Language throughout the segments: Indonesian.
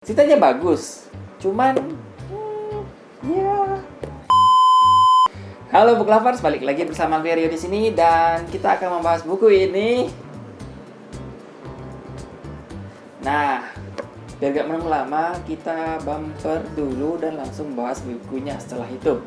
Ceritanya bagus, cuman ya. Halo Book Lovers, balik lagi bersama gue Rio di sini dan kita akan membahas buku ini. Nah, biar gak menunggu lama, kita bumper dulu dan langsung bahas bukunya setelah itu.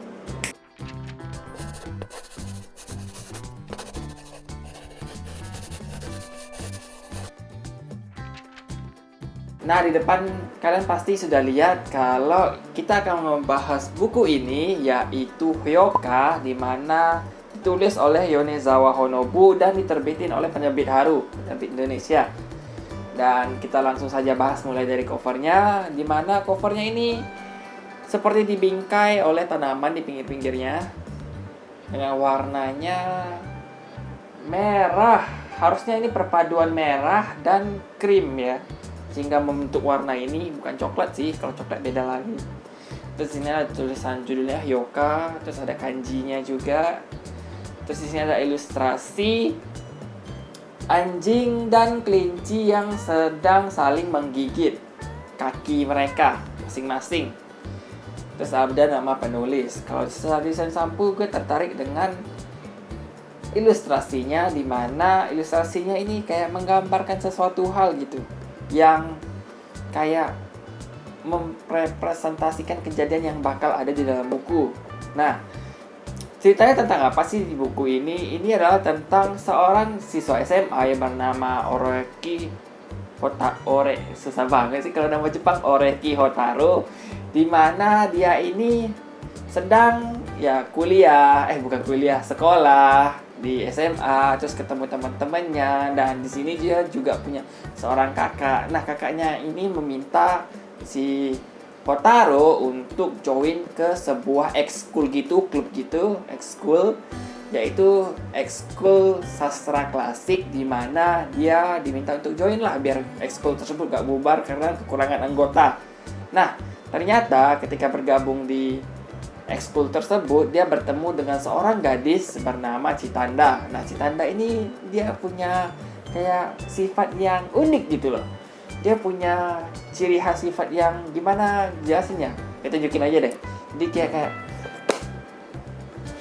Nah, di depan kalian pasti sudah lihat kalau kita akan membahas buku ini, yaitu Hyoka, di mana ditulis oleh Yonezawa Honobu dan diterbitin oleh penerbit Haru, penerbit Indonesia. Dan kita langsung saja bahas mulai dari covernya, di mana covernya ini seperti dibingkai oleh tanaman di pinggir-pinggirnya dengan warnanya merah. Harusnya ini perpaduan merah dan krim ya, sehingga membentuk warna ini. Bukan coklat sih, kalau coklat beda lagi. Terus ini ada tulisan judulnya Hyoka, terus ada kanjinya juga. Terus di sini ada ilustrasi anjing dan kelinci yang sedang saling menggigit kaki mereka masing-masing. Terus ada nama penulis. Kalau setelah desain sampul, gue tertarik dengan ilustrasinya, di mana ilustrasinya ini kayak menggambarkan sesuatu hal gitu, yang kayak merepresentasikan kejadian yang bakal ada di dalam buku. Nah, ceritanya tentang apa sih di buku ini? Ini adalah tentang seorang siswa SMA yang bernama susah banget sih kalau nama Jepang, Oreki Hotaro, di mana dia ini sedang sekolah di SMA, terus ketemu teman-temannya, dan di sini dia juga punya seorang kakak. Nah, kakaknya ini meminta si Hotaro untuk join ke sebuah ekskul gitu, klub gitu, ekskul, yaitu ekskul sastra klasik, di mana dia diminta untuk join lah biar ekskul tersebut gak bubar karena kekurangan anggota. Nah, ternyata ketika bergabung di ekskul tersebut, dia bertemu dengan seorang gadis bernama Chitanda. Nah, Chitanda ini dia punya kayak sifat yang unik gitu loh. Dia punya ciri khas sifat yang gimana jelasinnya? Kita tunjukin aja deh. Jadi kayak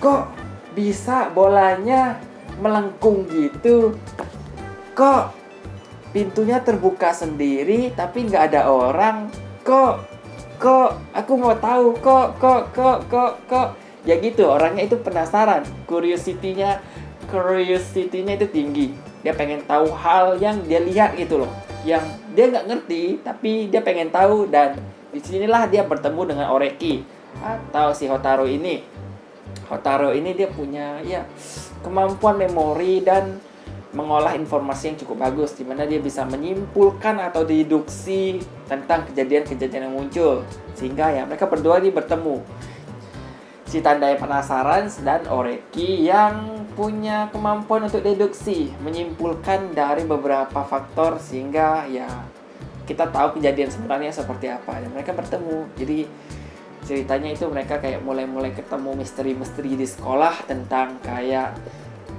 kok bisa bolanya melengkung gitu? Kok pintunya terbuka sendiri tapi nggak ada orang? Kok aku mau tahu kok ya gitu. Orangnya itu penasaran, curiosity-nya itu tinggi. Dia pengen tahu hal yang dia lihat gitu loh, yang dia nggak ngerti tapi dia pengen tahu. Dan disinilah dia bertemu dengan Oreki atau si Hotaro ini. Hotaro ini dia punya kemampuan memori dan mengolah informasi yang cukup bagus, di mana dia bisa menyimpulkan atau deduksi tentang kejadian-kejadian yang muncul, sehingga mereka berdua ini bertemu. Chitanda yang penasaran dan Oreki yang punya kemampuan untuk deduksi, menyimpulkan dari beberapa faktor, sehingga kita tahu kejadian sebenarnya seperti apa, dan mereka bertemu. Jadi ceritanya itu mereka kayak mulai ketemu misteri-misteri di sekolah tentang kayak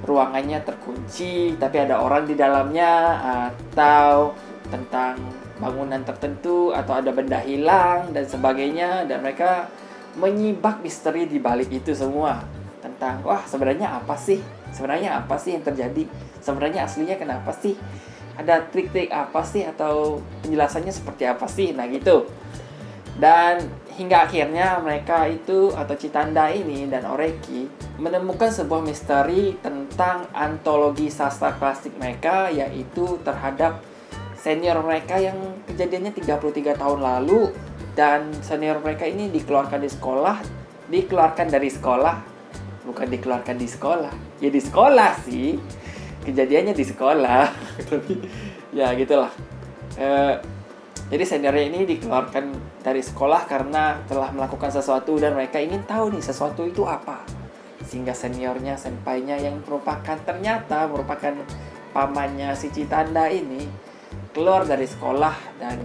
ruangannya terkunci tapi ada orang di dalamnya, atau tentang bangunan tertentu, atau ada benda hilang dan sebagainya. Dan mereka menyibak misteri di balik itu semua, tentang sebenarnya apa sih yang terjadi, sebenarnya aslinya kenapa sih, ada trik-trik apa sih, atau penjelasannya seperti apa sih. Nah gitu. Dan hingga akhirnya mereka itu, atau Chitanda ini dan Oreki, menemukan sebuah misteri tentang antologi sastra klasik mereka, yaitu terhadap senior mereka yang kejadiannya 33 tahun lalu. Dan senior mereka ini dikeluarkan dari sekolah. Bukan dikeluarkan di sekolah, ya di sekolah sih, kejadiannya di sekolah. Tapi ya gitulah. Jadi seniornya ini dikeluarkan dari sekolah karena telah melakukan sesuatu, dan mereka ingin tahu nih sesuatu itu apa. Sehingga seniornya, senpainya yang ternyata merupakan pamannya si Chitanda ini, keluar dari sekolah. Dan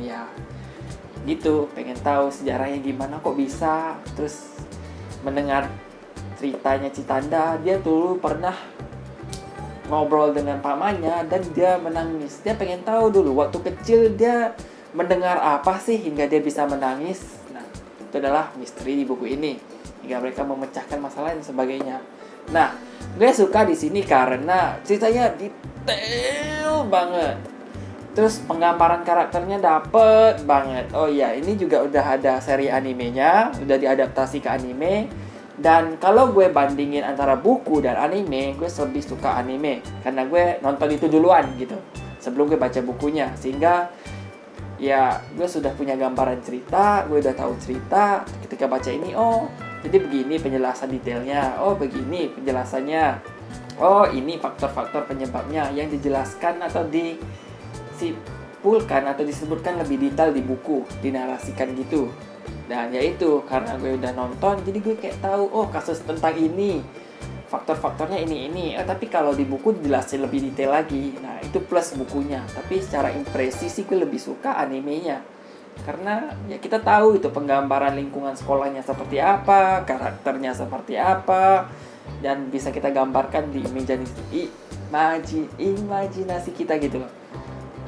gitu, pengen tahu sejarahnya gimana kok bisa. Terus mendengar ceritanya Chitanda, dia dulu pernah ngobrol dengan pamannya dan dia menangis. Dia pengen tahu dulu waktu kecil dia mendengar apa sih hingga dia bisa menangis? Nah, itu adalah misteri di buku ini. Hingga mereka memecahkan masalah dan sebagainya. Nah, gue suka di sini karena ceritanya detail banget. Terus penggambaran karakternya dapet banget. Oh iya, ini juga udah ada seri animenya, udah diadaptasi ke anime. Dan kalau gue bandingin antara buku dan anime, gue lebih suka anime. Karena gue nonton itu duluan gitu, sebelum gue baca bukunya. Sehingga ya gue sudah punya gambaran cerita, gue udah tahu cerita. Ketika baca ini, oh jadi begini penjelasan detailnya, oh begini penjelasannya, oh ini faktor-faktor penyebabnya yang dijelaskan atau disipulkan atau disebutkan lebih detail di buku, dinarasikan gitu. Dan ya itu, karena gue udah nonton, jadi gue kayak tahu, oh kasus tentang ini, faktor-faktornya ini. Tapi kalau di buku dijelasin lebih detail lagi. Nah itu plus bukunya. Tapi secara impresi sih gue lebih suka animenya. Karena ya kita tahu itu penggambaran lingkungan sekolahnya seperti apa, karakternya seperti apa, dan bisa kita gambarkan di imajinasi kita gitu loh.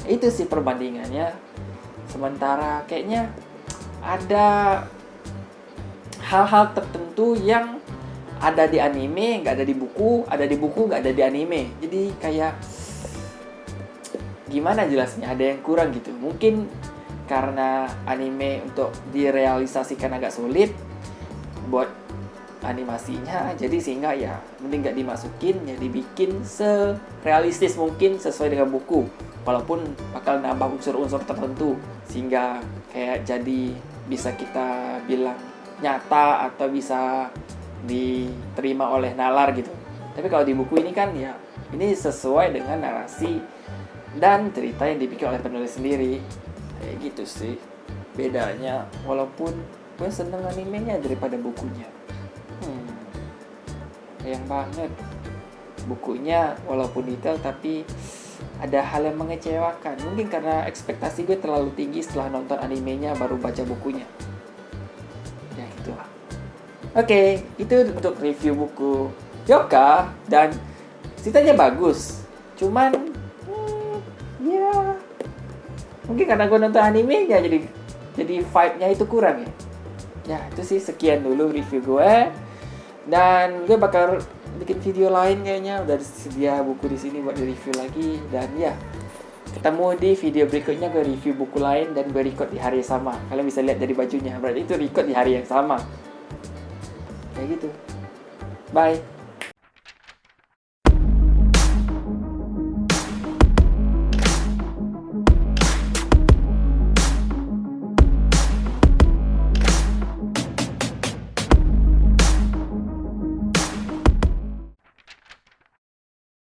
Itu sih perbandingannya. Sementara kayaknya ada hal-hal tertentu yang ada di anime, nggak ada di buku, ada di buku, nggak ada di anime. Jadi kayak gimana jelasnya, ada yang kurang gitu. Mungkin karena anime untuk direalisasikan agak sulit buat animasinya, jadi sehingga ya mending nggak dimasukin, ya dibikin serealistis mungkin sesuai dengan buku, walaupun bakal nambah unsur-unsur tertentu sehingga kayak jadi bisa kita bilang nyata atau bisa diterima oleh nalar gitu. Tapi kalau di buku ini kan ya ini sesuai dengan narasi dan cerita yang dibikin oleh penulis sendiri. Kayak gitu sih bedanya, walaupun gue seneng animenya daripada bukunya. Sayang banget, bukunya walaupun detail tapi ada hal yang mengecewakan. Mungkin karena ekspektasi gue terlalu tinggi setelah nonton animenya baru baca bukunya. Ya gitu lah. Oke, itu untuk review buku Yoka. Dan ceritanya bagus, cuman ya mungkin karena gue nonton anime ya jadi vibe-nya itu kurang ya. Ya itu sih, sekian dulu review gue. Dan gue bakal bikin video lain kayaknya, udah sedia buku di sini buat di-review lagi. Dan ya, ketemu di video berikutnya, gue review buku lain dan gue record di hari yang sama. Kalian bisa lihat dari bajunya, berarti itu record di hari yang sama. Kayak gitu. Bye.